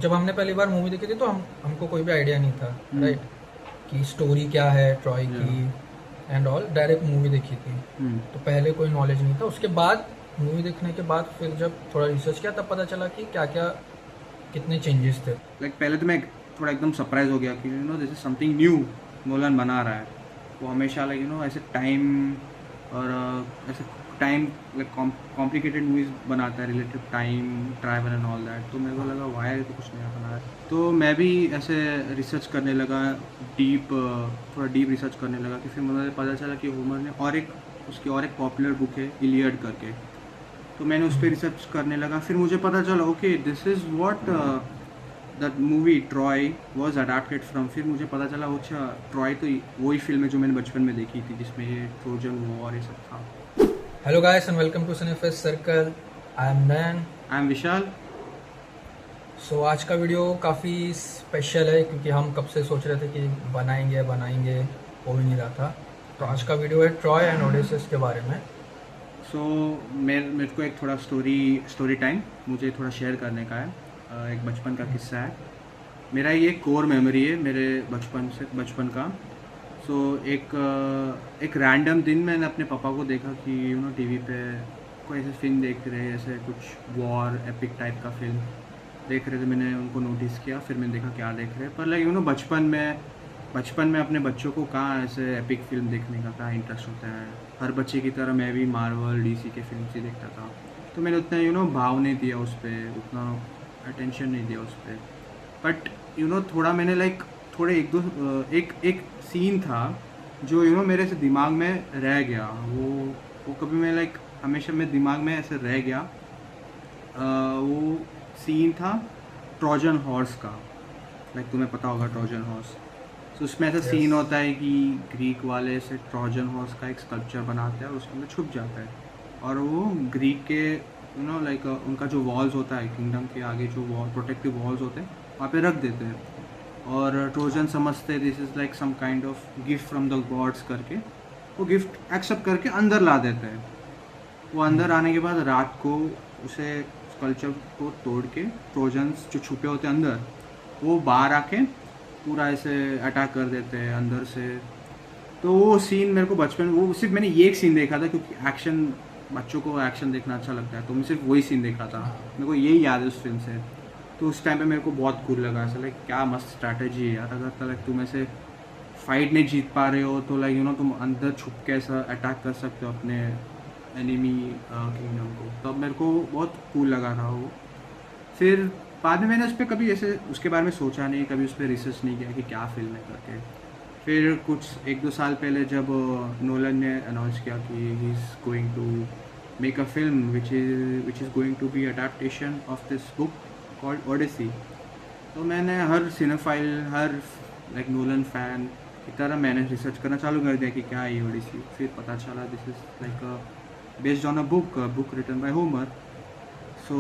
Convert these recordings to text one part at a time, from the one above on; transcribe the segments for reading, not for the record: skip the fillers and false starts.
जब हमने पहली बार मूवी देखी थी तो हमको कोई भी आइडिया नहीं था, राइट, कि स्टोरी क्या है ट्रॉय की एंड ऑल। डायरेक्ट मूवी देखी थी तो पहले कोई नॉलेज नहीं था। उसके बाद मूवी देखने के बाद फिर जब थोड़ा रिसर्च किया तब पता चला कि क्या क्या कितने चेंजेस थे। पहले तो मैं थोड़ा एकदम सरप्राइज हो गया कि this is something new Nolan बना रहा है। वो हमेशा ऐसे टाइम और ऐसे टाइम कॉम्प्लिकेटेड मूवीज बनाता है, related time travel and all that. तो मेरे को लगा वायर तो कुछ नया बना है। तो मैं भी ऐसे रिसर्च करने लगा, थोड़ा डीप रिसर्च करने लगा कि फिर मुझे पता चला कि होमर ने उसकी और एक पॉपुलर बुक है इलियड करके। तो मैंने उस पर रिसर्च करने लगा। फिर मुझे पता चला okay this is what that movie Troy was adapted from. फिर मुझे पता चला अच्छा ट्रॉय तो वही फिल्म है जो मैंने बचपन में देखी थी, जिसमें ये ट्रोजन वॉर ये सब था। Hello guys and welcome to Cinefest circle. I am Nain. I am Vishal. So आज का वीडियो काफ़ी स्पेशल है क्योंकि हम कब से सोच रहे थे कि बनाएंगे हो ही नहीं रहा था। तो आज का वीडियो है ट्रॉय एंड ओडेसिस के बारे में। सो मेरे को एक थोड़ा स्टोरी टाइम मुझे थोड़ा शेयर करने का है। एक बचपन का किस्सा है मेरा। ये कोर मेमोरी है मेरे बचपन का। सो एक रैंडम दिन मैंने अपने पापा को देखा कि टीवी पे कोई ऐसे फिल्म देख रहे हैं, ऐसे कुछ वॉर एपिक टाइप का फिल्म देख रहे थे। मैंने उनको नोटिस किया, फिर मैंने देखा क्या देख रहे हैं। पर बचपन में अपने बच्चों को कहाँ ऐसे एपिक फिल्म देखने का कहाँ इंटरेस्ट होता है। हर बच्चे की तरह मैं भी मार्वल डीसी के फिल्म ही देखता था। तो मैंने उतना भाव नहीं दिया उस पर, उतना अटेंशन नहीं दिया उस पर। बट थोड़ा मैंने थोड़े एक सीन था जो मेरे से दिमाग में रह गया। वो कभी मैं हमेशा मेरे दिमाग में ऐसे रह गया। वो सीन था ट्रोजन हॉर्स का। तुम्हें पता होगा ट्रोजन हॉर्स। तो उसमें ऐसा सीन होता है कि ग्रीक वाले से ट्रोजन हॉर्स का एक स्कल्पचर बनाते हैं और उसके अंदर छुप जाता है। और वो ग्रीक के उनका जो वॉल्स होता है किंगडम के आगे, जो प्रोटेक्टिव वॉल्स होते हैं वहाँ पे रख देते हैं। और ट्रोजन समझते this is some kind of gift from the gods करके, वो गिफ्ट एक्सेप्ट करके अंदर ला देते हैं। वो अंदर आने के बाद रात को उसे स्कल्पचर को तोड़ के ट्रोजन्स जो छुपे होते हैं अंदर, वो बाहर आके पूरा ऐसे अटैक कर देते हैं अंदर से। तो वो सीन मेरे को बचपन, वो सिर्फ मैंने ये एक सीन देखा था क्योंकि एक्शन, बच्चों को एक्शन देखना अच्छा लगता है, तो मैं सिर्फ वही सीन देखा था। मेरे को यही याद है उस फिल्म से। तो उस टाइम पे मेरे को बहुत कूल लगा ऐसा, क्या मस्त स्ट्रैटेजी है यार। अगर तुम ऐसे फाइट नहीं जीत पा रहे हो तो तुम अंदर छुप के ऐसा अटैक कर सकते हो अपने एनिमी किंगडम को। तब मेरे को बहुत कूल लगा था वो। फिर बाद में मैंने उस पर कभी ऐसे उसके बारे में सोचा नहीं, कभी उस पर रिसर्च नहीं किया कि क्या फिल्म है करके। फिर कुछ 1-2 साल पहले जब नोलन ने अनाउंस किया कि he is going to make a film which is going to be adaptation of this book called Odyssey. तो मैंने हर सिनेफाइल, हर नोलन फैन की तरह मैंने रिसर्च करना चालू कर दिया कि क्या है ये ओडिसी। फिर पता चला this is based on a book written by Homer. So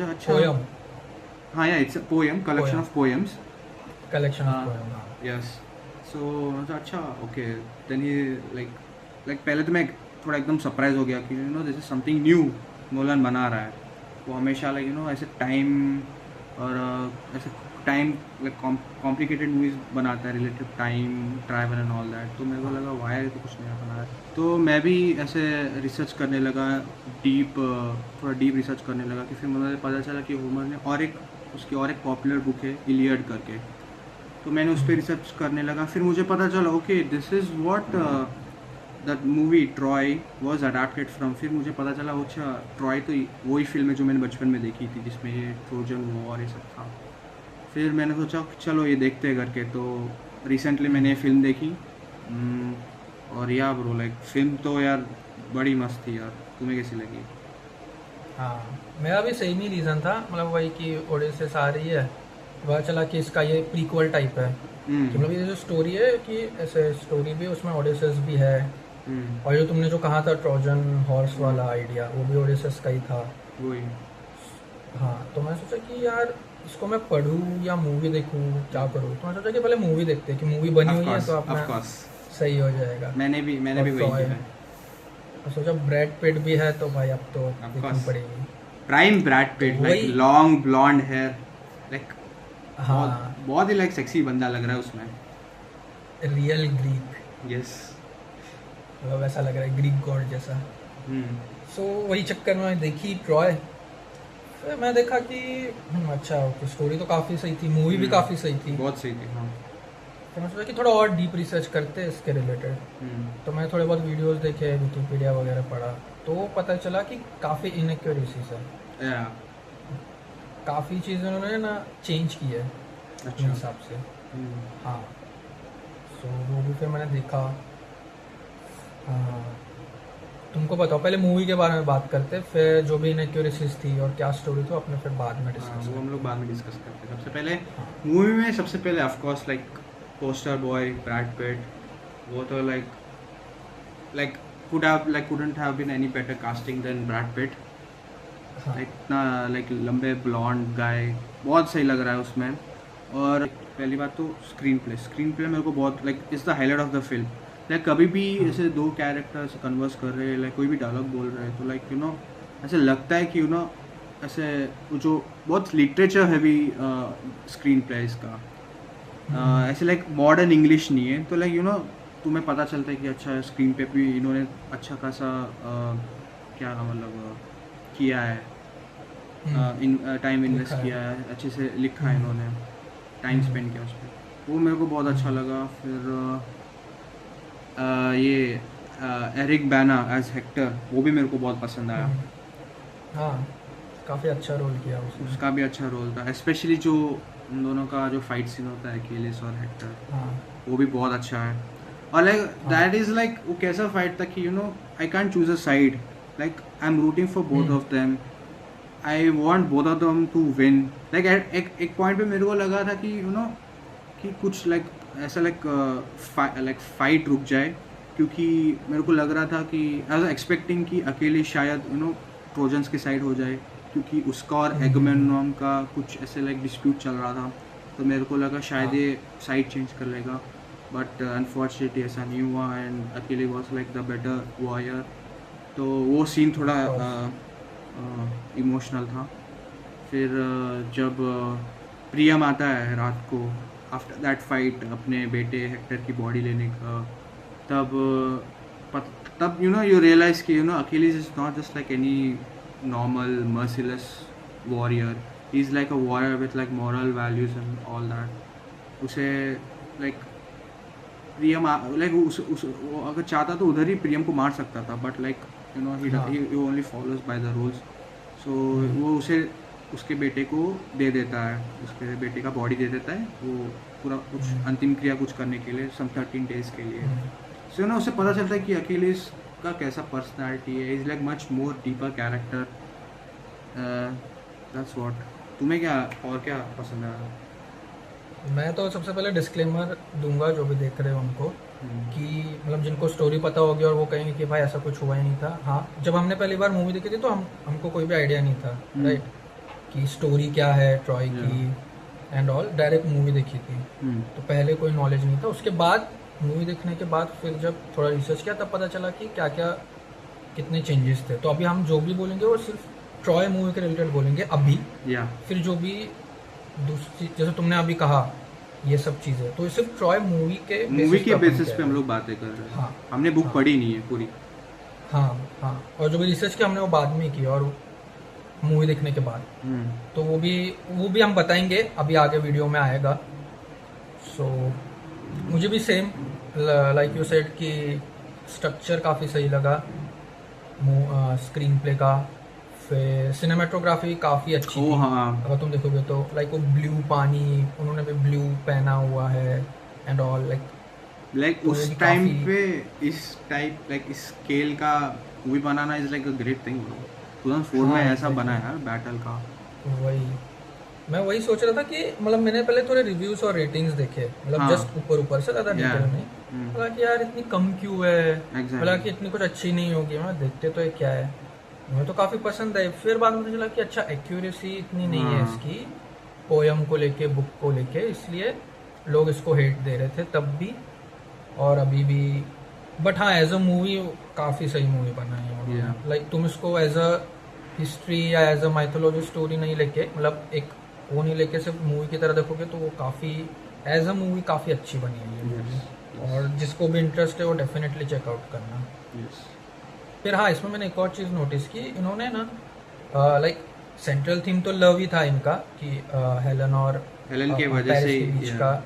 अच्छा, पोयम। हाँ yeah it's a poem, collection of poems. Collection of poem. Yes. So अच्छा ओके। देन ही पहले तो मैं थोड़ा एकदम सरप्राइज हो गया कि this is something new Nolan बना रहा है। वो हमेशा ऐसे टाइम और ऐसे टाइम कॉम्प्लिकेटेड मूवीज बनाता है, related time travel and all that. तो मेरे को लगा वायर तो कुछ नया बना है। तो मैं भी ऐसे रिसर्च करने लगा, थोड़ा डीप रिसर्च करने लगा कि फिर मुझे पता चला कि होमर ने उसकी और एक पॉपुलर बुक है इलियड करके। तो मैंने उस पर रिसर्च करने लगा। फिर मुझे पता चला okay this is what that movie Troy was adapted from. फिर मुझे पता चला अच्छा ट्रॉय तो वही फिल्म है जो मैंने बचपन में देखी थी, जिसमें ये ट्रोजन वॉर ये सब था। फिर मैंने सोचा चलो ये देखते हैं करके। तो रिसेंटली मैंने ये फिल्म देखी। और यार ब्रो फिल्म तो यार बड़ी मस्त थी यार। तुम्हें कैसी लगी? हाँ, मेरा भी सेम ही रीज़न था, मतलब वही कि ओडेसिस आ रही है, पता चला कि इसका ये प्रीक्वल टाइप है। कि मतलब ये जो स्टोरी है कि ऐसे स्टोरी भी उसमें ओडेसिस भी है। और जो तुमने जो कहा था ट्रोजन हॉर्स वाला आइडिया, वो भी ओडेसिस का ही था। वही। हाँ, तो मैं सोचा कि यार इसको मैं पढ़ूँ या मूवी देखूँ, क्या करूँ। तो मैं सोचा कि पहले मूवी देखते हैं कि मूवी बनी हुई है तो अपना सही हो जाएगा। मैंने भी वही किया है। और सोचा ब्रैड पिट भी है तो भाई अब तो देखनी पड़ेगी। Prime Brad Pitt, long blonde hair, हाँ, बहुत ही लाइक सेक्सी बंदा लग रहा है उसमें। Real Greek, yes. मतलब ऐसा लग रहा है ग्रीक गॉड जैसा। सो वही चक्कर में मैं देखी ट्रॉय, फिर मैं देखा कि अच्छा ओके, स्टोरी तो काफ़ी सही थी, मूवी भी काफ़ी सही थी। बहुत सही थी, हाँ। फिर मैं सोचा कि थोड़ा और डीप रिसर्च करते हैं इसके रिलेटेड। तो मैं थोड़े बहुत वीडियोस देखे, विकिपीडिया वगैरह पढ़ा, तो पता चला कि काफ़ी इनएक्यूरेसीज है, या काफ़ी चीज़ें उन्होंने ना चेंज की है अपने अच्छा। हिसाब से। हाँ, सो वो भी फिर मैंने देखा। हाँ, तुमको बताओ, पहले मूवी के बारे में बात करते, फिर जो भी इनएक्यूरेसीज थी और क्या स्टोरी थी अपने फिर बाद में हाँ, डिस्कस वो हम लोग करते बाद में डिस्कस करते हैं। सबसे पहले हाँ। मूवी में सबसे पहले of course like poster boy Brad Pitt, वो तो like couldn't have been any better casting than Brad Pitt। हाँ, लाइक इतना लाइक लंबे ब्लॉन्ड गाय, बहुत सही लग रहा है उसमें। और पहली बात तो स्क्रीन प्ले मेरे को बहुत like is the highlight of the film. Like कभी भी हाँ। ऐसे दो कैरेक्टर्स कन्वर्स कर रहे हैं, लाइक कोई भी डायलॉग बोल रहे हैं, तो लाइक यू नो ऐसे लगता है कि यू नो ऐसे वो जो बहुत लिटरेचर हैवी स्क्रीन प्ले इसका, ऐसे लाइक मॉडर्न इंग्लिश नहीं है, तो लाइक यू नो तुम्हें पता चलता है कि अच्छा स्क्रीन पे भी इन्होंने अच्छा खासा क्या मतलब किया है, इन टाइम इन्वेस्ट लिखा है। किया है, अच्छे से लिखा है इन्होंने, टाइम स्पेंड किया उस पर, वो मेरे को बहुत अच्छा लगा। फिर ये एरिक बैना एज हेक्टर, वो भी मेरे को बहुत पसंद आया। हाँ, काफ़ी अच्छा रोल किया उसने। उसका भी अच्छा रोल था, स्पेशली जो उन दोनों का जो फाइट सीन होता है अकेलेस और हेक्टर, हाँ, वो भी बहुत अच्छा है। और लाइक हाँ। दैट इज़ लाइक वो कैसा फाइट था कि you know I can't choose a side, like I am rooting for both of them, I want both of them to win. Like एक पॉइंट पे मेरे को लगा था कि यू नो कि कुछ लाइक ऐसा लाइक फाइट रुक जाए, क्योंकि मेरे को लग रहा था कि आई वाज एक्सपेक्टिंग कि अकेले शायद यू नो ट्रोजन्स की साइड हो जाए, क्योंकि उसका और एगमेम्नॉन का कुछ ऐसे लाइक डिस्प्यूट चल रहा था, तो मेरे को लगा शायद हाँ। ये साइड चेंज कर लेगा, बट अनफॉर्चुनेटली ऐसा नहीं हुआ एंड अकेले was like the better warrior. तो वो सीन थोड़ा इमोशनल था। फिर जब प्रियम आता है रात को आफ्टर दैट फाइट अपने बेटे हेक्टर की बॉडी लेने का, तब यू नो यू रियलाइज कि you know Achilles is not just like any normal merciless warrior, he is like a warrior with like moral values and all that. उसे like Priam like वो अगर चाहता तो उधर ही प्रियम को मार सकता था, but like you know he only follows by the rules. So वो उसे उसके बेटे को दे देता है, उसके बेटे का बॉडी दे देता है, वो पूरा कुछ अंतिम क्रिया कुछ करने के लिए सम 13 डेज के लिए। सो यू नो उससे पता चलता है कि अकेलीस का कैसा पर्सनैलिटी है, is like much more deeper character. That's what. तुम्हें क्या और क्या पसंद है? मैं तो सबसे पहले डिस्क्लेमर दूंगा जो भी देख रहे हो उनको, कि मतलब जिनको स्टोरी पता होगी और वो कहेंगे कि भाई ऐसा कुछ हुआ ही नहीं था। हाँ, जब हमने पहली बार मूवी देखी थी तो हमको कोई भी आइडिया नहीं था, राइट, कि स्टोरी क्या है ट्रॉय की एंड ऑल। डायरेक्ट मूवी देखी थी तो पहले कोई नॉलेज नहीं था। उसके बाद मूवी देखने के बाद फिर जब थोड़ा रिसर्च किया तब पता चला कि क्या क्या कितने चेंजेस थे। तो अभी हम जो भी बोलेंगे वो सिर्फ ट्रॉय मूवी के रिलेटेड बोलेंगे अभी। फिर जो भी दूसरी, जैसे तुमने अभी कहा ये सब चीज़ें, तो ये सिर्फ ट्रॉय मूवी के बेसिस पे हम लोग बातें कर रहे हैं। हाँ, हमने बुक हाँ, पढ़ी नहीं है पूरी। हाँ, हाँ। और जो भी रिसर्च किया हमने वो बाद में की, और मूवी देखने के बाद, तो वो भी हम बताएंगे, अभी आगे वीडियो में आएगा। सो मुझे भी सेम लाइक यू सेड कि स्ट्रक्चर काफ़ी सही लगा स्क्रीन प्ले का। फिर सिनेमेटोग्राफी काफ़ी अच्छी थी। हाँ। अगर तुम देखोगे तो लाइक वो ब्लू पानी, उन्होंने भी ब्लू पहना हुआ है एंड ऑल, लाइक तो उस टाइम पे इस टाइप लाइक इस स्केल का movie banana is like a great thing. 2004 में ऐसा बना है यार बैटल का। मैं वही सोच रहा था कि मतलब मैंने पहले थोड़े रिव्यूज और रेटिंग्स देखे, मतलब जस्ट ऊपर से, ज़्यादा डिटेल नहीं। बोला कि यार इतनी कम क्यों है, बोला कि इतनी कुछ अच्छी नहीं होगी। मैं देखते तो ये क्या है, मुझे तो काफ़ी पसंद है। फिर बाद में पता चला कि अच्छा एक्यूरेसी इतनी नहीं है इसकी पोयम को लेके, बुक को लेके, इसलिए लोग इसको हेट दे रहे थे तब भी और अभी भी। बट हाँ, एज अ मूवी काफ़ी सही मूवी बनाई है। लाइक तुम इसको एज अ हिस्ट्री या एज अ माइथोलॉजी स्टोरी नहीं लेके, मतलब एक वो नहीं लेके सिर्फ मूवी की तरह देखोगे तो वो काफ़ी एज अ मूवी काफ़ी अच्छी बनी है ये मूवी। और जिसको भी इंटरेस्ट है वो डेफिनेटली चेकआउट करना। यस। फिर हाँ, इसमें मैंने एक और चीज़ नोटिस की, इन्होंने ना लाइक सेंट्रल थीम तो लव ही था इनका कि हेलन और हेलन की वजह पेरिस से के बीच yeah. का,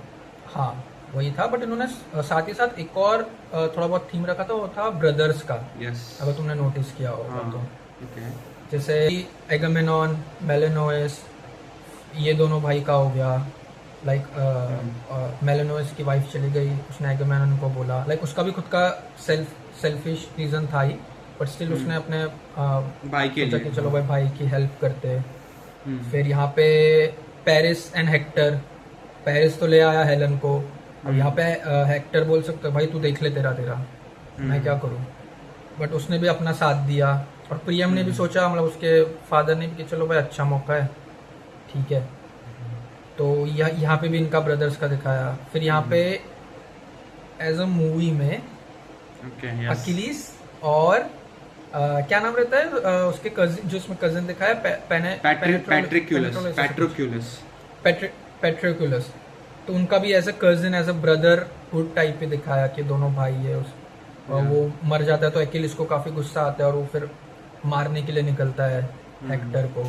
हाँ वही था। बट इन्होंने साथ ही साथ एक और थोड़ा बहुत थीम रखा था, वो था ब्रदर्स का, यस। अगर तुमने नोटिस किया होगा हाँ। तो। ओके। जैसे एगामेनॉन, मेलेनोइस, ये दोनों भाई का हो गया। लाइक मेलेनोइस की वाइफ चली गई, उसने एगामेनॉन को बोला, लाइक उसका भी खुद का सेल्फिश रीजन था ही, बट स्टिल उसने अपने भाई के सोचा लिए। कि चलो भाई की हेल्प करते। हम्म। फिर यहाँ पे पेरिस एंड हेक्टर, पेरिस तो ले आया हेलन को, अब यहाँ पे हेक्टर बोल सकते हो भाई तू देख ले, तेरा तेरा मैं क्या करूँ, बट उसने भी अपना साथ दिया। और प्रियम ने भी सोचा, मतलब उसके फादर ने भी कि चलो भाई अच्छा मौका है, ठीक है। तो यहाँ पे भी इनका ब्रदर्स का दिखाया। फिर यहाँ पे एज अ मूवी में ओके। यस। अकिलीस और क्या नाम रहता है उसके कजिन, जो इसमें कजिन दिखाया, पेट्रिकुलस, तो उनका भी as a cousin, as a brotherhood type ही दिखाया कि दोनों भाई है और वो मर जाता है तो अकिलीस को काफी गुस्सा आता है और वो फिर मारने के लिए निकलता है हेक्टर को।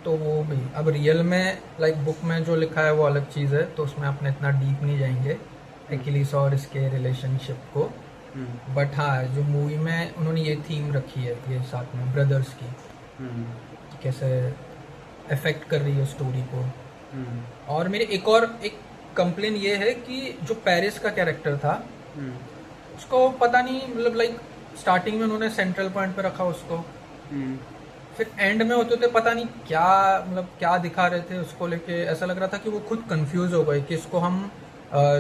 तो वो भी अब रियल में लाइक बुक में जो लिखा है वो अलग चीज़ है, तो उसमें अपने इतना डीप नहीं जाएंगे एक्लिस और इसके रिलेशनशिप को। बट हाँ, जो मूवी में उन्होंने ये थीम रखी है, ये साथ में ब्रदर्स की कैसे अफेक्ट कर रही है स्टोरी को। और मेरी एक कंप्लेन ये है कि जो पेरिस का कैरेक्टर था उसको पता नहीं, मतलब लाइक स्टार्टिंग में उन्होंने सेंट्रल पॉइंट पे रखा उसको, फिर एंड में होते होते पता नहीं क्या, मतलब क्या दिखा रहे थे उसको लेके, ऐसा लग रहा था कि वो खुद कंफ्यूज हो गए कि इसको हम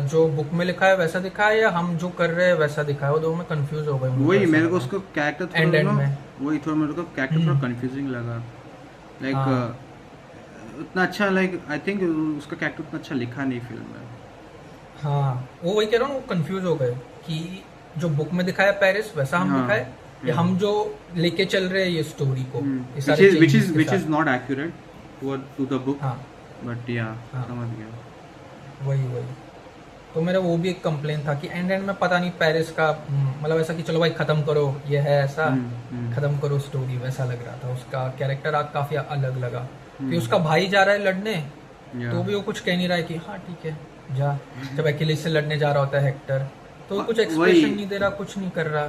जो बुक में लिखा है वैसा दिखा है या हम जो कर रहे हैं वैसा दिखा है, वो दोनों में कंफ्यूज हो गए। वही मेरे को उसको कैरेक्टर एंड थोड़ा में वही थोड़ा मेरे को कैरेक्टर थोड़ा कंफ्यूजिंग लगा। लाइक उतना अच्छा, लाइक आई थिंक उसका कैरेक्टर उतना अच्छा लिखा नहीं फिल्म में। हाँ, वो वही कह रहा हूँ, वो कंफ्यूज हो गए कि जो बुक में दिखाया पेरिस वैसा हम दिखाए या हम जो लेके चल रहे हैं ये स्टोरी को, which is not accurate to the book। हाँ, बट या समझ गया। वही तो मेरा वो भी एक कंप्लेन था कि एंड में पता नहीं पेरिस का, मतलब ऐसा कि चलो भाई खत्म करो, ये है ऐसा, खत्म करो स्टोरी, वैसा लग रहा था। उसका कैरेक्टर आग काफी अलग लगा कि उसका भाई जा रहा है लड़ने तो भी वो कुछ कह नहीं रहा है कि हाँ ठीक है जा, जब अकेले से लड़ने जा रहा होता है हेक्टर तो वो कुछ एक्सप्रेशन नहीं दे रहा, कुछ नहीं कर रहा।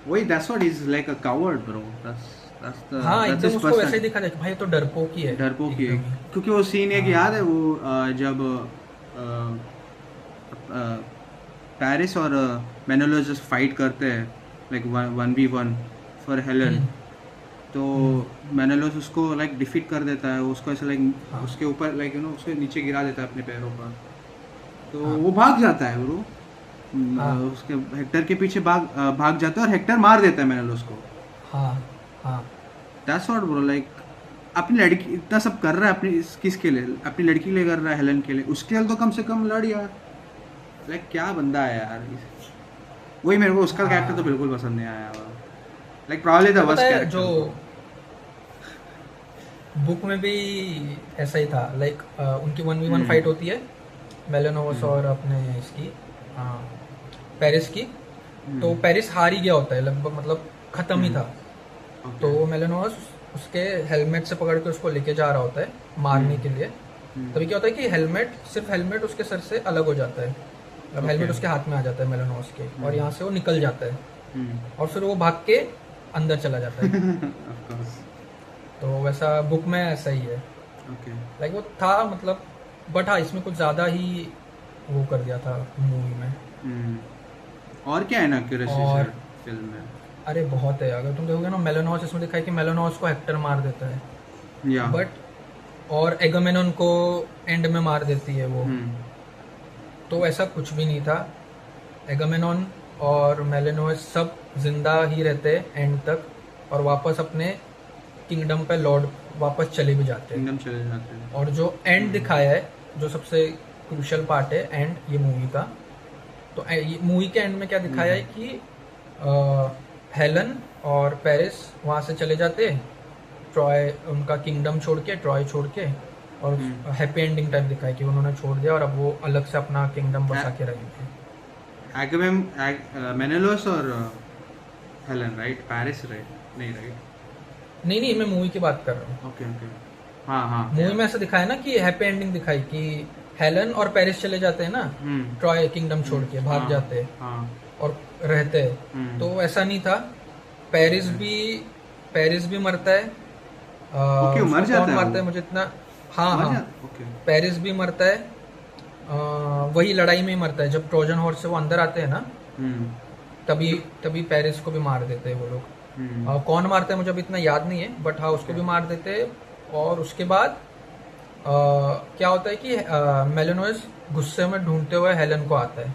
वही that's what he's like a coward bro। that's the हाँ, एकदम उसको वैसे ही दिखा जाए भाई तो डरपोक ही है, डरपोक ही है। क्योंकि वो सीन एक याद है वो जब पेरिस और मेनोलोस फाइट करते हैं लाइक 1v1 फॉर हेलन, तो मेनोलोस उसको लाइक डिफीट कर देता है, उसको ऐसे लाइक उसके ऊपर लाइक यू नो उसको नीचे गिरा देता है अपने पैरों पर, तो वो भाग जाता है ब्रो। उसके हेक्टर के पीछे भाग जाता है और हेक्टर मार देता है मेनोलोस को। दैट्स व्हाट ब्रो, लाइक अपनी लड़की इतना सब कर रहा है अपनी किसके लिए, अपनी लड़की के लिए कर रहा है, हेलन के लिए, उसके लिए तो कम से कम लड़ यार। लाइक क्या बंदा है यार। वही मेरे को उसका कैरेक्टर तो बिल्कुल पसंद नहीं आया। Like probably the worst character. जो बुक में भी ऐसा ही था, लाइक उनकी 1v1 फाइट होती है मेलेनोस और अपने इसकी पेरिस की, तो पेरिस हार ही गया होता है लगभग, मतलब खत्म ही था। तो मेलेनोस उसके हेलमेट से पकड़ के उसको लेके जा रहा होता है मारने के लिए। तभी क्या होता है कि सिर्फ हेलमेट उसके सर से अलग हो जाता है, अब हेलमेट उसके हाथ में आ जाता है मेलेनोस के, और यहाँ से वो निकल जाता है और फिर वो भाग के अंदर चला जाता है। तो वैसा बुक में ऐसा ही है। लाइक वो था मतलब, बट हाँ इसमें कुछ ज्यादा ही वो कर दिया था मूवी में। और क्या है ना एक्यूरेसी फिल्म में? अरे बहुत है, अगर तुम देखोगे ना मेलेनोस, इसमें दिखा है कि मेलेनोस को हेक्टर मार देता है, बट और एगामेनॉन को एंड में मार देती है वो। तो ऐसा कुछ भी नहीं था, एगामेनॉन और मेलेनोस सब जिंदा ही रहते एंड तक और वापस अपने किंगडम पे लॉर्ड वापस चले भी जाते हैं। और जो एंड दिखाया है, जो सबसे क्रूशियल पार्ट है एंड ये मूवी का, तो मूवी के एंड में क्या दिखाया है कि हेलन और पेरिस वहाँ से चले जाते, ट्रॉय उनका किंगडम छोड़ के, ट्रॉय छोड़ के, और हैप्पी एंडिंग टाइप दिखाई कि उन्होंने छोड़ दिया और अब वो अलग से अपना किंगडम बसा के रहेंगे। एगमेम मेनेलोस और हेलन, राइट? Paris, right? नहीं, राइट? नहीं, मैं मूवी की बात कर रहा हूँ। Okay, okay. हाँ, हाँ। मूवी में ऐसा दिखाया ना कि हैप्पी एंडिंग दिखाई कि हेलन और पेरिस चले जाते हैं ना, ट्रॉय किंगडम छोड़ के भाग हाँ, जाते हैं हाँ। और रहते हैं। तो ऐसा नहीं था, पेरिस भी मरता है। ओके, मर उसको जाता कौन है मारता वो? है मुझे इतना, हाँ, ओके। पेरिस भी मरता है। वही लड़ाई में ही मरता है, जब ट्रोजन हॉर्स से वो अंदर आते हैं ना, हम्म, तभी पेरिस को भी मार देते हैं वो लोग। कौन मारता है मुझे अभी इतना याद नहीं है, बट हाँ उसको भी मार देते हैं। और उसके बाद क्या होता है कि मेलेनोइस गुस्से में ढूंढते हुए हेलन को आता है,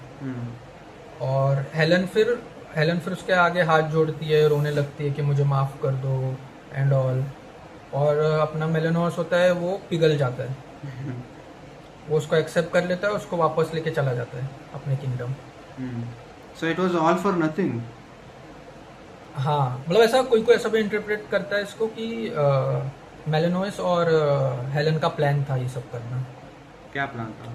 और हेलन फिर उसके आगे हाथ जोड़ती है, रोने लगती है कि मुझे माफ कर दो एंड ऑल। और अपना मेलेनोइस होता है वो पिघल जाता है, वो उसको एक्सेप्ट कर लेता है, उसको वापस लेके चला जाता है अपने kingdom. So it was all for nothing. हाँ, मतलब ऐसा कोई ऐसा भी इंटरप्रेट करता है इसको कि मेलेनोइस और हेलन का प्लान था ये सब करना, क्या प्लान था?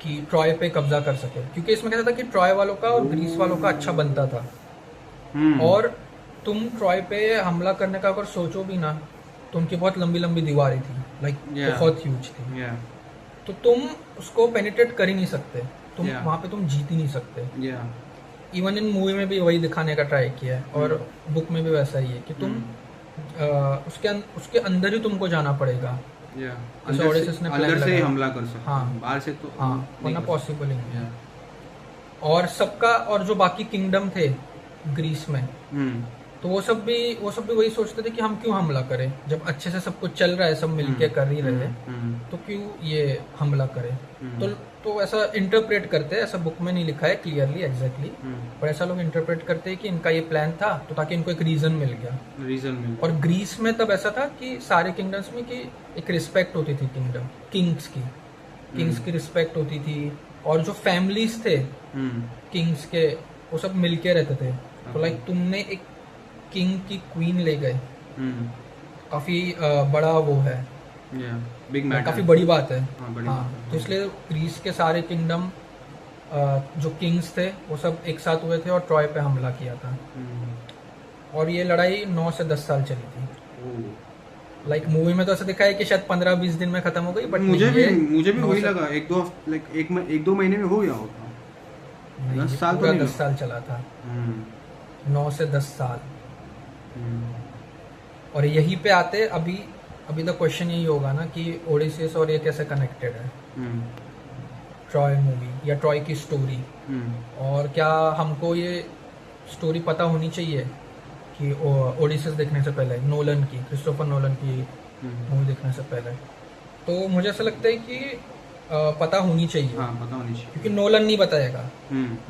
कि ट्रॉय पे कब्जा कर सके, क्योंकि इसमें कहता था कि ट्रॉय वालों का और ग्रीस वालों का अच्छा बनता था। और तुम ट्रॉय पे हमला करने का अगर सोचो भी ना, तो उनकी बहुत लंबी लंबी दीवारें थी, लाइक बहुत ह्यूज थी। तो तुम उसको पेनिट्रेट कर ही नहीं सकते, तुम वहां पे तुम जीत ही नहीं सकते। इवन इन मूवी में भी वही दिखाने का ट्राई किया है, और बुक में भी वैसा ही है कि तुम उसके अंदर ही तुमको जाना पड़ेगा। अंदर से ही हमला कर सकते, हाँ, बाहर से तो हाँ, वरना पॉसिबल ही नहीं है। और सबका, और जो बाकी किंगडम थे ग्रीस में, तो वो सब भी वही सोचते थे कि हम क्यों हमला करें, जब अच्छे से सब कुछ चल रहा है, सब मिलके कर ही रहे हैं, तो क्यों ये हमला करें। तो ऐसा इंटरप्रेट करते हैं, ऐसा बुक में नहीं लिखा है क्लियरली एग्जैक्टली, पर ऐसा लोग इंटरप्रेट करते हैं कि इनका ये प्लान था, तो ताकि इनको एक रीजन मिल गया। और ग्रीस में तब ऐसा था कि सारे किंगडम्स में कि एक रिस्पेक्ट होती थी किंग्स की रिस्पेक्ट होती थी, और जो फैमिलीज थे किंग्स के, वो सब मिलके रहते थे। तो लाइक तुमने एक किंग की क्वीन ले गए, काफी बड़ा वो है, बिग मैटर, काफी बड़ी बात है। हाँ, तो इसलिए ग्रीस के सारे किंगडम जो किंग्स थे वो सब एक साथ हुए थे और ट्रॉय पे हमला किया था। और ये लड़ाई 9 से 10 साल चली थी। लाइक मूवी में तो ऐसा दिखा है कि शायद 15-20 दिन में खत्म हो गई, बट मुझे भी वही लगा, एक दो महीने में हो गया होगा। 10 साल तो नहीं, 10 साल चला था। 9 से 10 साल। और यहीं पे आते अभी द क्वेश्चन यही होगा ना कि ओडिसीज और ये कैसे कनेक्टेड है, ट्रॉय मूवी या ट्रॉय की स्टोरी। और क्या हमको ये स्टोरी पता होनी चाहिए कि ओडिसीज देखने से पहले, क्रिस्टोफर नोलन की मूवी देखने से पहले? तो मुझे ऐसा लगता है कि पता होनी चाहिए। पता होनी चाहिए, क्योंकि नोलन नहीं बताएगा।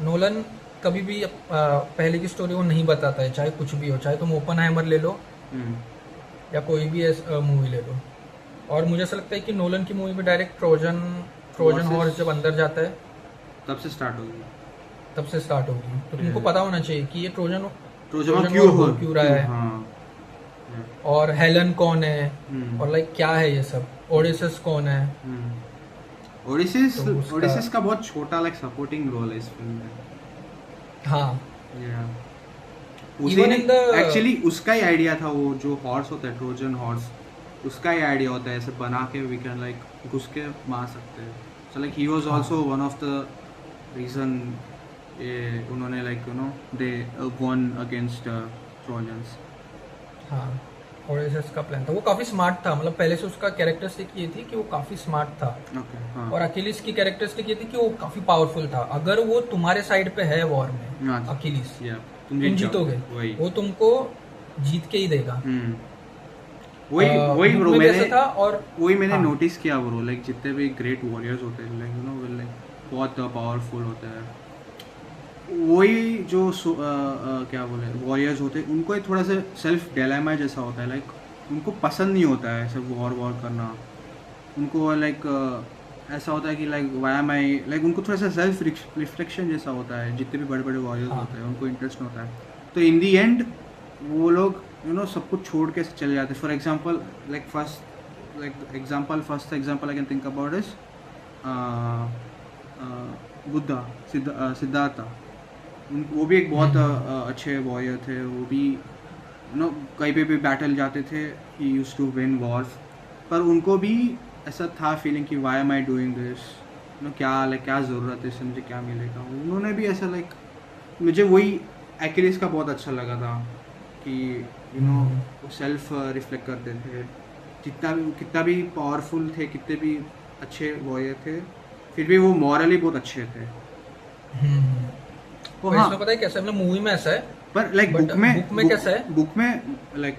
नोलन कभी भी पहले की स्टोरी वो नहीं बताता है, चाहे कुछ भी हो, चाहे तुम ओपनहाइमर ले लो या कोई भी मूवी ले लो। और मुझे ऐसा लगता है कि नोलन की मूवी में डायरेक्ट ट्रोजन हॉर्स जब अंदर जाता है तब से स्टार्ट होगी। तो तुमको पता होना चाहिए कि ये ट्रोजन क्यों रहा है, और हेलन कौन है, और लाइक क्या है ये सब, ओडिसिस कौन है। ओडिसिस का बहुत छोटा लाइक सपोर्टिंग रोल है इस फिल्म में। हाँ, एक्चुअली उसका ही आइडिया था, वो जो हॉर्स होता है ट्रोजन हॉर्स, उसका ही आइडिया होता है, ऐसे बना के वी कैन लाइक घुस के मार सकते हैं। So like he was also one of the reason ये उन्होंने like they won against Trojans. हाँ, ओडिसिस का प्लान था, वो काफी स्मार्ट था। मतलब पहले से उसका कैरेक्टरिस्टिक ये थी कि वो काफी स्मार्ट था। और अकिलिस की कैरेक्टरिस्टिक ये थी कि वो काफी पावरफुल था। अगर वो तुम्हारे साइड पे है वॉर में, अकिलिस, तुम जीतोगे, वो तुमको जीत के ही देगा। वही ब्रो, मैंने था। और वही मैंने नोटिस किया ब्रो, लाइक जितने भी ग्रेट वॉरियर्स होते हैं, लाइक बहुत पावरफुल होते हैं, वही जो क्या बोले वॉरियर्स होते हैं, उनको एक थोड़ा सा सेल्फ डिलेमा जैसा होता है। लाइक उनको पसंद नहीं होता है ऐसे वॉर करना। उनको लाइक ऐसा होता है कि like why am I, like उनको थोड़ा सा सेल्फ रिफ्लेक्शन जैसा होता है। जितने भी बड़े बड़े वॉरियर्स होते हैं उनको इंटरेस्ट होता है। तो इन दी एंड वो लोग सब कुछ छोड़ के चले जाते। For example first example I can think about is Buddha, Siddharth. वो भी एक बहुत अच्छे वॉरियर थे। वो भी कहीं पे भी बैटल जाते थे, he used to win wars. पर उनको भी ऐसा था फीलिंग कि why am I doing this, क्या ज़रूरत है इससे, मुझे क्या मिलेगा। उन्होंने भी ऐसा मुझे वही एक्यूलिस का बहुत अच्छा लगा था कि वो सेल्फ रिफ्लेक्ट करते थे। कितना भी पावरफुल थे, कितने भी अच्छे वॉरियर थे, फिर भी वो मॉरली बहुत अच्छे थे। तो इसमें पता है कैसा, मतलब मूवी में ऐसा है, पर बुक में कैसा है, बुक में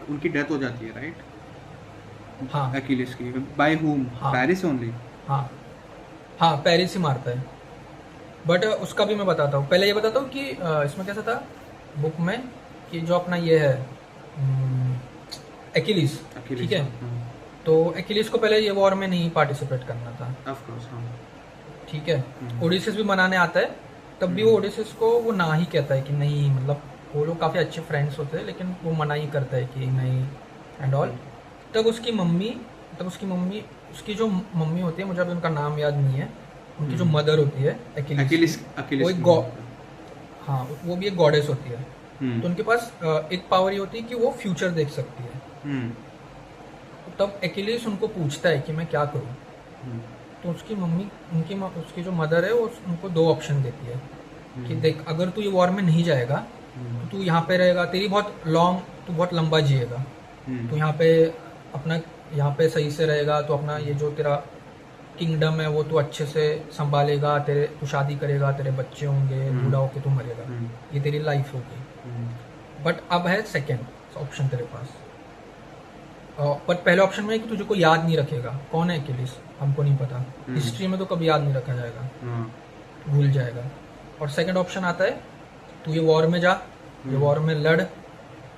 उनकी डेथ हो जाती है, राइट? हाँ, एक्यूलिस की। By whom? Paris only? हाँ, पेरिस ही मारता है। बट उसका भी मैं बताता हूँ। पहले ये बताता हूँ कि इसमें कैसा था बुक में, कि जो अपना ये है एक्यूलिस, ठीक है। तो एक्यूलिस को पहले ये वॉर में नहीं पार्टिसिपेट करना था, ऑफ कोर्स, हाँ, ठीक है। ओडिसिस भी मनाने आता है, तब भी वो ओडिसिस को वो ना ही कहता है कि नहीं, मतलब वो लोग काफ़ी अच्छे फ्रेंड्स होते हैं, लेकिन वो मना ही करता है कि नहीं एंड ऑल। तब उसकी मम्मी उसकी जो मम्मी होती है, मुझे अभी उनका नाम याद नहीं है, उनकी जो मदर होती है एक्यूलिस, वो एक हाँ, वो भी एक गॉडेस होती है। तो उनके पास एक पावर ये होती है कि वो फ्यूचर देख सकती है। तब एक्यूलिस उनको पूछता है कि मैं क्या करूँ। तो उसकी मम्मी उसकी जो मदर है, वो उनको 2 ऑप्शन देती है कि देख, अगर तू ये वॉर में नहीं जाएगा तो तू यहाँ पे रहेगा, तू बहुत लंबा जिएगा, तू यहाँ पे सही से रहेगा, तो अपना ये जो तेरा किंगडम है वो तू अच्छे से संभालेगा, तू शादी करेगा, तेरे बच्चे होंगे, बूढ़ा होके तू मरेगा, ये तेरी लाइफ होगी। बट अब है सेकेंड ऑप्शन तेरे पास। पर पहले ऑप्शन में है कि तुझे को याद नहीं रखेगा कौन है एक्यूलिस, हमको नहीं पता, हिस्ट्री में तो कभी याद नहीं रखा जाएगा, भूल जाएगा। और सेकंड ऑप्शन आता है, तू ये वॉर में जा, ये वॉर में लड़,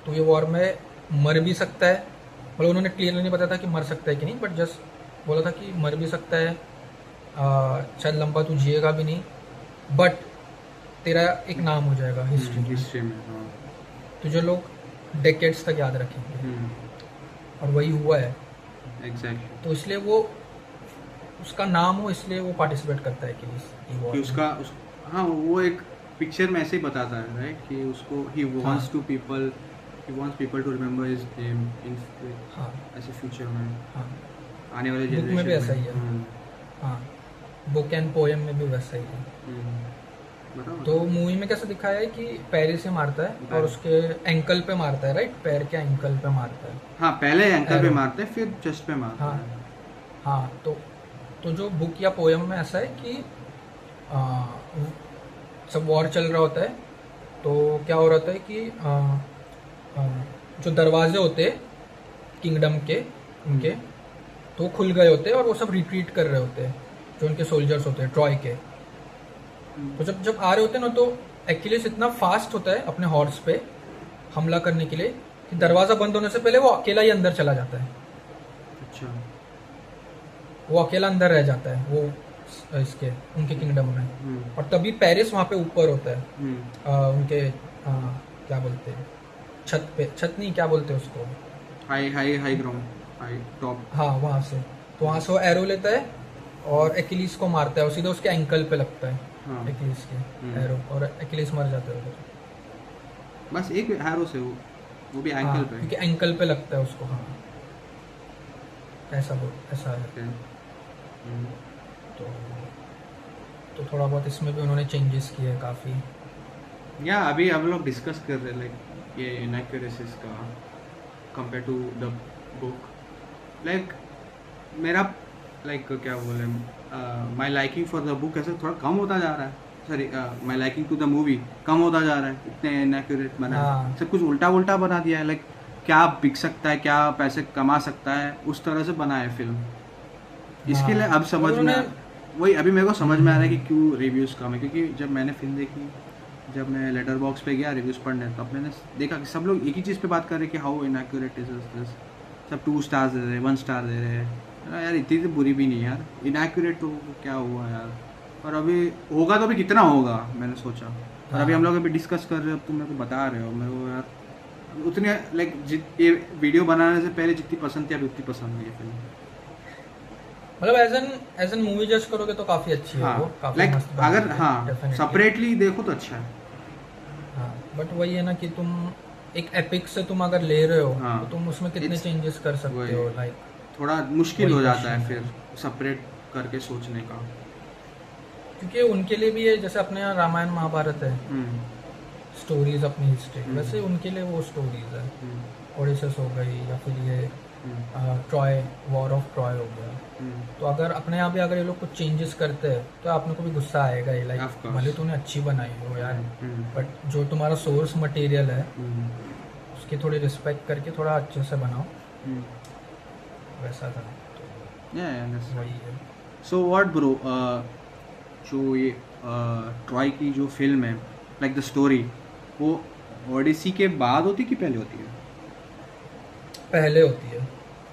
तू ये वॉर में मर भी सकता है। मतलब उन्होंने क्लियरली नहीं बताया था कि मर सकता है कि नहीं, बट जस्ट बोला था कि मर भी सकता है, शायद लंबा तू जिएगा भी नहीं, बट तेरा एक नाम हो जाएगा हिस्ट्री में। तुझे लोग डेकेड्स तक याद रखेंगे। और वही हुआ है एग्जैक्टली। तो इसलिए वो उसका नाम हो, इसलिए वो पार्टिसिपेट करता है कि हाँ, वो एक पिक्चर में ऐसे ही बताता है, राइट, कि उसको he wants people to remember his name in ऐसे फ्यूचर में, आने वाले जनरेशन में भी ऐसा ही है। हाँ, बुक एंड पोएम में भी वैसा ही है। तो मूवी में कैसा दिखाया है कि पैर से मारता है और उसके एंकल पे मारता है, राइट, पैर के एंकल पे मारता है। हाँ, पहले एंकल पे मारता है, फिर चेस्ट पे मारता है। हाँ, तो जो बुक या पोएम में ऐसा है कि सब वॉर चल रहा होता है, तो क्या हो रहा है कि जो दरवाजे होते हैं किंगडम के उनके, तो खुल गए होते हैं और वो सब रिट्रीट कर रहे होते हैं, जो उनके सोल्जर्स होते हैं ट्रॉय के। तो जब आ रहे होते हैं ना, तो एक्यूलिस इतना फास्ट होता है अपने हॉर्स पे हमला करने के लिए कि दरवाजा बंद होने से पहले वो अकेला ही अंदर चला जाता है। अच्छा, वो अकेला अंदर रह जाता है वो उनके किंगडम में। और तभी पेरिस वहाँ पे ऊपर होता है, उनके क्या बोलते हैं, छत नहीं, क्या बोलते हैं उसको, हाई ग्राउंड, हाई टॉप। हाँ, वहाँ से वो एरो लेता है और एक्यूलिस को मारता है, और सीधा उसके एंकल पे लगता है। हाँ। एक्यूलिस के एरो, और एक्यूलिस मर जाता है उधर। बस एक एरो से वो भी एंकल पे, क्योंकि एंकल पे लगता है उसको। हाँ, ऐसा है। तो थोड़ा बहुत इसमें भी उन्होंने चेंजेस किए काफ़ी। या अभी हम लोग डिस्कस कर रहे लाइक ये इनएक्यूरेसीज का compare to the book. Like मेरा क्या बोले, my liking for the book ऐसे थोड़ा कम होता जा रहा है। Sorry, my liking to the movie कम होता जा रहा है, इतने इनएक्यूरेट बना है, सब कुछ उल्टा बना दिया है। लाइक क्या बिक सकता है, क्या पैसे कमा सकता है, उस तरह से बना है फिल्म। इसके लिए अब समझ में वही अभी मेरे को समझ में आ रहा है कि क्यों रिव्यूज़ कम है। क्योंकि जब मैंने फिल्म देखी, जब मैं लेटरबॉक्स पे गया रिव्यूज़ पढ़ने, तब मैंने देखा कि सब लोग एक ही चीज़ पे बात कर रहे हैं कि हाउ इनएक्यूरेट इज दिस। सब 2 स्टार्स दे रहे हैं, 1 स्टार दे रहे हैं। यार इतनी तो बुरी भी नहीं यार, इनएक्यूरेट तो क्या हुआ यार। और अभी होगा तो अभी कितना होगा, मैंने सोचा। और अभी हम लोग अभी डिस्कस कर रहे हो, तुम मेरे को बता रहे हो, मेरे को यार उतने लाइक ये वीडियो बनाने से पहले जितनी पसंद थी अभी उतनी पसंद नहीं है फिल्म। मतलब एज एन मूवी जज करोगे तो काफी अच्छी है हाँ वो, काफी लाइक मस्त बनी अगर है, हाँ definitely। सेपरेटली देखो तो अच्छा है। हाँ बट वही है ना कि तुम एक एपिक से तुम अगर ले रहे हो हाँ तो तुम उसमें कितने It's- चेंजेस कर सकते वही। हो, लाइक थोड़ा मुश्किल वही हो जाता question है है। फिर सेपरेट करके सोचने का। क्योंकि उनके लिए भी है, जैसे अपने यहाँ रामायण महाभारत है, हम्म स्टोरीज अपनी हिस्ट्री, हम्म। वैसे उनके लिए वो स्टोरीज है। हम्म ओडिसस हो गई, या फिर ये हम्म ट्रॉय, वॉर ऑफ ट्रॉय हो गया। हम्म। तो अगर अपने यहाँ भी अगर ये लोग कुछ चेंजेस करते हैं तो आपने को भी गुस्सा आएगा ही, Of लाइक course। भले तूने अच्छी बनाई हो यार, हम्म बट जो तुम्हारा सोर्स मटेरियल है हम्म उसकी थोड़ी रिस्पेक्ट करके थोड़ा अच्छे से बनाओ, हम्म। वैसा था। तो Yeah, I understand. वही है। So what bro, जो ये ट्रॉय की जो फिल्म है लाइक द स्टोरी, वो ओडिसी के बाद होती कि पहले होती है? पहले होती है,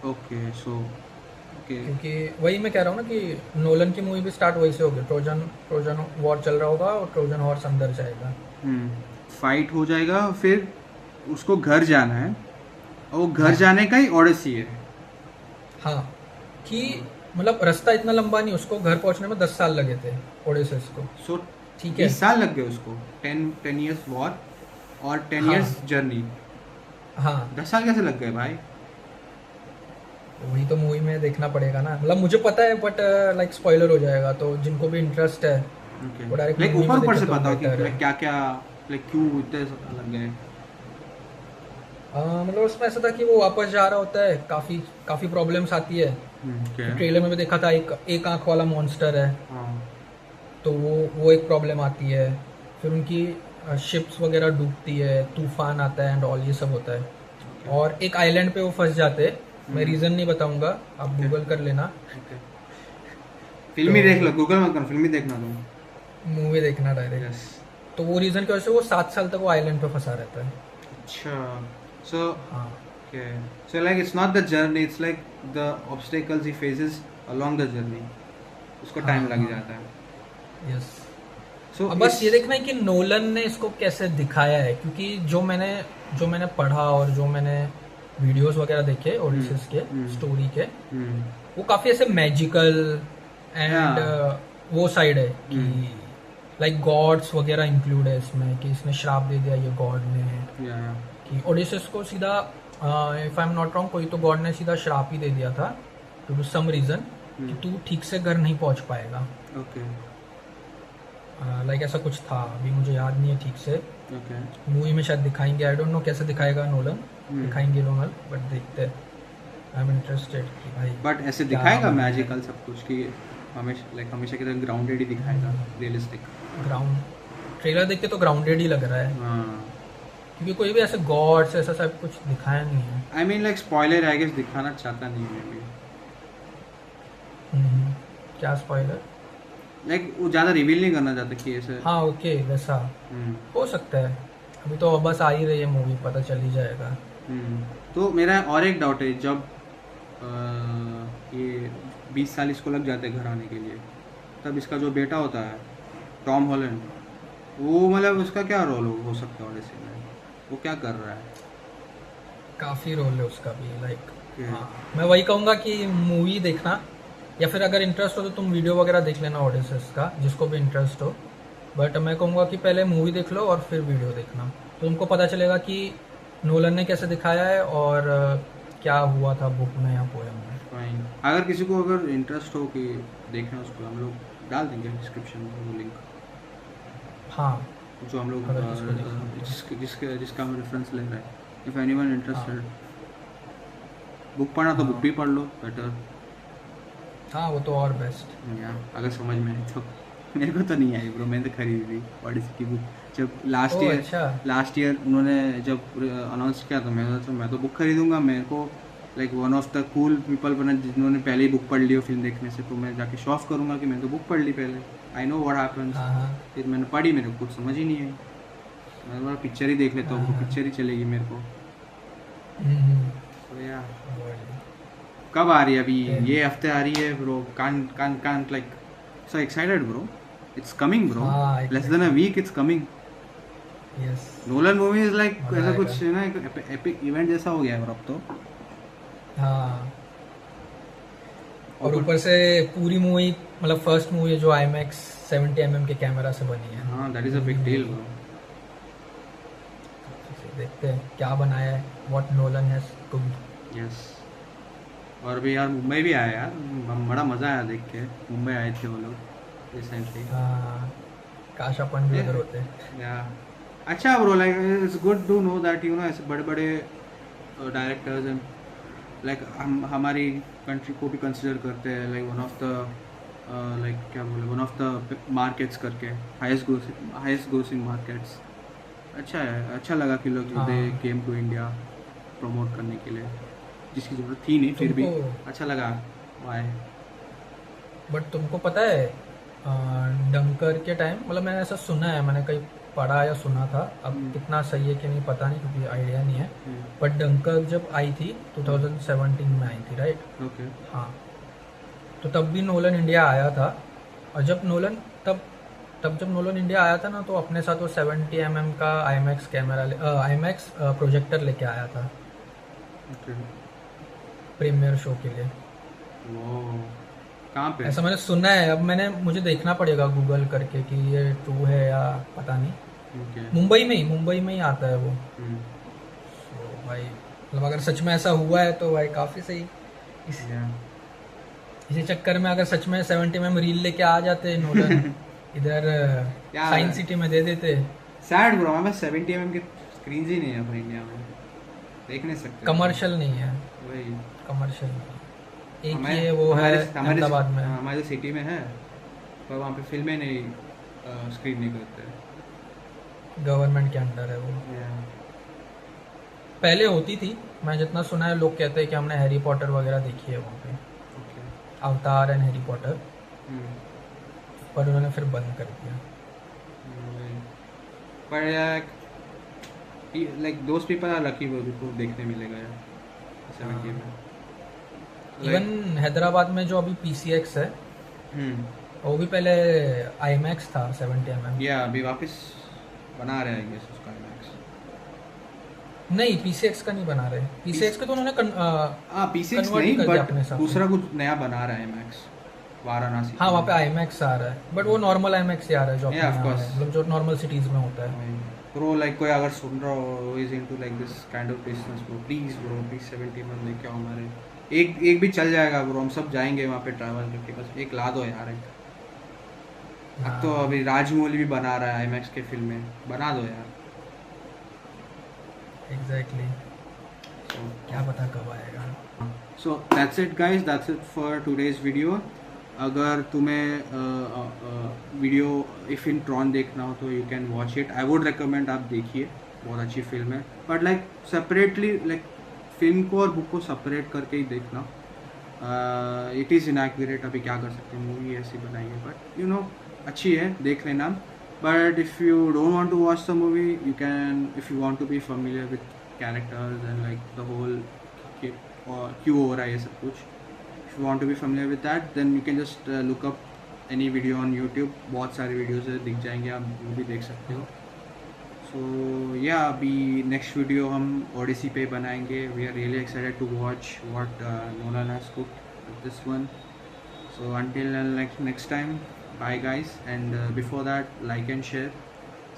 ओके सो ओके। क्योंकि वही मैं कह रहा हूँ ना कि नोलन की मूवी भी स्टार्ट वही से होगी, ट्रोजन ट्रोजन वॉर चल रहा होगा और ट्रोजन हॉर्स अंदर जाएगा। फाइट हो जाएगा, फिर उसको घर जाना है और वो घर हाँ। जाने का ही ओडिसी है। हाँ, कि मतलब रास्ता इतना लंबा नहीं, उसको घर पहुंचने में 10 साल लगे थे ओडिसस को। सो ठीक है। 20 साल लग गए उसको, 10 years वॉर और 10 हाँ। years journey. हाँ 10 साल कैसे लग गए भाई? वही तो मूवी में देखना पड़ेगा ना, मतलब मुझे पता है बट लाइक स्पॉइलर हो जाएगा, तो जिनको भी इंटरेस्ट है वो डायरेक्ट लाइक मूवी में ऊपर देखे से तो बताओ कि बेटर है। लाइक क्या क्या, लाइक क्यों इतने लग गए? मतलब उसमें ऐसा था कि वो वापस जा रहा होता है, काफी काफी प्रॉब्लम्स आती है। क्या? ट्रेलर में भी देखा था, एक आंख वाला मॉन्स्टर है, हाँ तो वो एक प्रॉब्लम आती है। फिर उनकी शिप्स वगैरह डूबती है, तूफान आता है एंड ऑल ये सब होता है। और एक आइलैंड पे वो फंस जाते हैं, मैं रीजन नहीं बताऊंगा, आप गूगल कर लेना, फिल्म ही तो- देख लो, गूगल मत करो, फिल्म ही देखना तुम। मूवी देखना डायरेक्ट। यस। तो वो रीजन की वजह से वो 7 साल तक वो आइलैंड पे फंसा रहता है। अच्छा सो हाँ okay, so like it's not the journey, it's like the obstacles he faces along the journey, उसको टाइम हाँ, लग हाँ। जाता है। यस। सो अब बस ये देखना है कि नोलन ने इसको कैसे दिखाया है, क्योंकि जो मैंने पढ़ा और जो मैंने वीडियोस वगैरह देखे ओडिसिस के स्टोरी के, वो काफी ऐसे मैजिकल एंड Yeah. वो साइड है कि लाइक गॉड्स वगैरह इंक्लूड है इसमें, कि इसने श्राप दे दिया ये गॉड ने, कि ओडिसिस को सीधा, if I am not wrong, कोई तो गॉड ने सीधा श्राप ही दे दिया था टू सम रीजन कि तू ठीक से घर नहीं पहुंच पाएगा। ओके लाइक ऐसा कुछ था, अभी मुझे याद नहीं है ठीक से, ओके मूवी में शायद दिखाएंगे, आई डोंट नो कैसे दिखाएगा नोलन, दिखाएंगे नोलन, बट देखते हैं। आई एम इंटरेस्टेड कि भाई बट ऐसे क्या दिखाएगा होगा। मैजिकल सब कुछ कि हमेशा लाइक हमेशा की तरह ग्राउंडेड ही दिखाएगा, रियलिस्टिक। ग्राउंड ट्रेलर देख के तो ग्राउंडेड ही लग रहा है, हाँ क्योंकि कोई भी ऐसे गॉड्स ऐसा सब कुछ दिखाया नहीं है। I mean like spoiler I guess दिखाना चाहता नहीं है मैं, हम्म, क्या स्पॉइलर? लाइक वो ज़्यादा रिवील नहीं करना चाहता कि ऐसे। हाँ ओके, वैसा हो सकता है, अभी तो बस आ ही रही है मूवी, पता चल ही जाएगा। तो मेरा और एक डाउट है, जब ये 20 साल इसको लग जाते हैं घर आने के लिए, तब इसका जो बेटा होता है टॉम हॉलैंड, वो मतलब उसका क्या रोल हो सकता है ओडिसी में? वो क्या कर रहा है? काफी रोल है उसका भी, लाइक Yeah. हाँ, मैं वही कहूँगा कि मूवी देखना, या फिर अगर इंटरेस्ट हो तो तुम वीडियो वगैरह देख लेना ओडिसिस का, जिसको भी इंटरेस्ट हो। बट मैं कहूँगा कि पहले मूवी देख लो और फिर वीडियो देखना, तो तुमको पता चलेगा कि नोलन ने कैसे दिखाया है और क्या हुआ था बुक में या पोएम में। फाइन, अगर किसी को अगर इंटरेस्ट हो कि देखना, उसको हम लोग डाल देंगे डिस्क्रिप्शन में वो लिंक, हाँ जो हम लोग अगर किसी को देखना जिसका हम रेफरेंस ले रहे हैं। इफ़ एनीवन इंटरेस्टेड, बुक पढ़ना तो बुक भी पढ़ लो, बेटर। हाँ वो तो और बेस्ट। या अगर समझ में आए तो। मेरे को तो नहीं आई ब्रो, मैंने तो खरीदी थी ओडिसी की बुक जब लास्ट ईयर उन्होंने जब अनाउंस किया, तो मैं तो बुक खरीदूंगा। मेरे को like one of the cool people बना जिन्होंने पहले ही बुक पढ़ ली हो फिल्म देखने से, तो मैं जाके शो ऑफ करूँगा कि मैंने तो बुक पढ़ ली पहले, आई नो व्हाट हैपेंस। फिर मैंने पढ़ी, मेरे को कुछ समझ ही नहीं आई, मैं बोला पिक्चर ही देख लेता हूँ, पिक्चर ही चलेगी मेरे को। तो यार कब आ रही है? अभी ये हफ्ते आ रही है bro. Can't like so excited bro, it's coming bro, less than a week it's coming. Yes, Nolan movie is like मजा ऐसा आएगा। कुछ ना, एक एपिक इवेंट जैसा हो गया है अब तो। हाँ, और ऊपर- ऊपर से पूरी मूवी, मतलब फर्स्ट मूवी जो IMAX 70 mm के कैमरा से बनी है। हाँ, that is a big deal bro. देखते हैं क्या बनाया है, what Nolan has cooked. Yes. और भी यार मुंबई भी आया यार, बड़ा मज़ा आया देख के। मुंबई आए थे वो लोग रिसेंटली। हाँ, काश अपन भी उधर होते। या अच्छा bro, like it's good to know that you know ऐसे बड़े बड़े डायरेक्टर्स एंड लाइक हम हमारी कंट्री को भी कंसिडर करते हैं like one of the like क्या बोले, वन ऑफ द मार्केट्स करके, हाईएस्ट ग्रोसिंग मार्केट्स। अच्छा है, अच्छा लगा कि लोग हाँ। दे केम टू इंडिया प्रमोट करने के लिए, जिसकी ज़रूरत थी नहीं, फिर भी तुमको अच्छा लगा वो आए। बट तुमको पता है, डंकर के टाइम, मतलब मैंने ऐसा सुना है, मैंने कहीं पढ़ा या सुना था, अब कितना सही है कि नहीं पता नहीं, क्योंकि आइडिया नहीं है। बट डंकर जब आई थी 2017 में आई थी, राइट? ओके। हाँ, तो तब भी नोलन इंडिया आया था। और जब नोलन तब जब नोलन इंडिया आया था ना, तो अपने साथ वो 70 mm का IMAX कैमरा, IMAX प्रोजेक्टर लेके आया था ओके। प्रीमियर शो के लिए। वो कहाँ पे? ऐसा मैंने सुना है, अब मुझे देखना पड़ेगा गूगल करके कि ये ट्रू है या पता नहीं। ओके। मुंबई में ही आता है वो। तो भाई, मतलब अगर सच में ऐसा हुआ है तो भाई काफ़ी सही। इसी चक्कर में अगर सच में 70 mm रील लेके आ जाते नोलन इधर यार। साइंस सिटी में दे देते। सैड ब्रो, हमारे पास 70 mm के स्क्रीन ही नहीं है अपने इंडिया में, देख नहीं सकते। कमर्शियल नहीं है, वही कमर्शियल नहीं है। एक हमारे- ये वो है हमारे- अहमदाबाद में, हमारे सिटी में है, पर वहाँ पे फिल्में नहीं स्क्रीन नहीं करते। गवर्नमेंट के अंडर है वो। पहले होती थी, मैं जितना सुना है, लोग कहते हैं कि हमने हैरी पॉटर वगैरह देखी है वहाँ पे, ओके। अवतार एंड हैरी पॉटर, पर उन्होंने फिर बंद कर दिया। पर like those people are lucky जिनको देखने मिलेगा यार 70 में। इवन हैदराबाद में जो अभी PCX है, वो भी पहले IMAX था 70 mm। या अभी वापस बना रहे हैं उसका IMAX। नहीं, PCX का नहीं बना रहे। PCX का तो उन्होंने P6 convert नहीं, कर दिया बट अपने हिसाब से। दूसरा कुछ नया बना रहा है IMAX वाराणसी। हाँ, वहाँ पे IMAX आ रहा है, बट वो नॉर्मल IMAX ही आ रहा है जो अपने Yeah, of यहाँ course. है, मतलब जो नॉर्मल सिटीज में होता है। ब्रो लाइक कोई अगर सुन रहा हो is into like this kind of business bro, please 70 में लेके आओ हमारे। एक भी चल जाएगा ब्रो, हम सब जाएंगे वहाँ पे ट्रैवल करके, बस एक ला दो यार एक। अब तो अभी राजमौली भी बना रहा है IMAX के फिल्में, बना दो यार। एग्जैक्टली, So, क्या पता कब आएगा। so that's it guys, that's it for today's video. अगर तुम्हें वीडियो इफ इन ट्रॉन देखना हो तो you can watch it. I would recommend आप देखिए, बहुत अच्छी फिल्म है, but like separately, like film को और बुक को सेपरेट करके ही देखना। इट इज़ इनएक्यूरेट, अभी क्या कर सकते हैं, मूवी ऐसी बनाई है, बट यू नो अच्छी है, देख लेना। But if you don't want to watch the movie, you can, if you want to be familiar with characters and like the whole क्यों हो रहा है ये सब कुछ, if you want to be familiar with that, then you can just look up any video on YouTube। बहुत सारे videos दिख जाएंगे, आप वो भी देख सकते हो। सो या अभी नेक्स्ट वीडियो हम ओडिसी पे बनाएंगे। We are really excited to watch what Nolan has cooked this one. So until like next time, bye guys, and before that, like and share,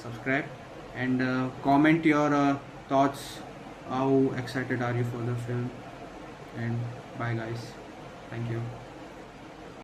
subscribe, and comment your thoughts, how excited are you for the film, and bye guys, thank you.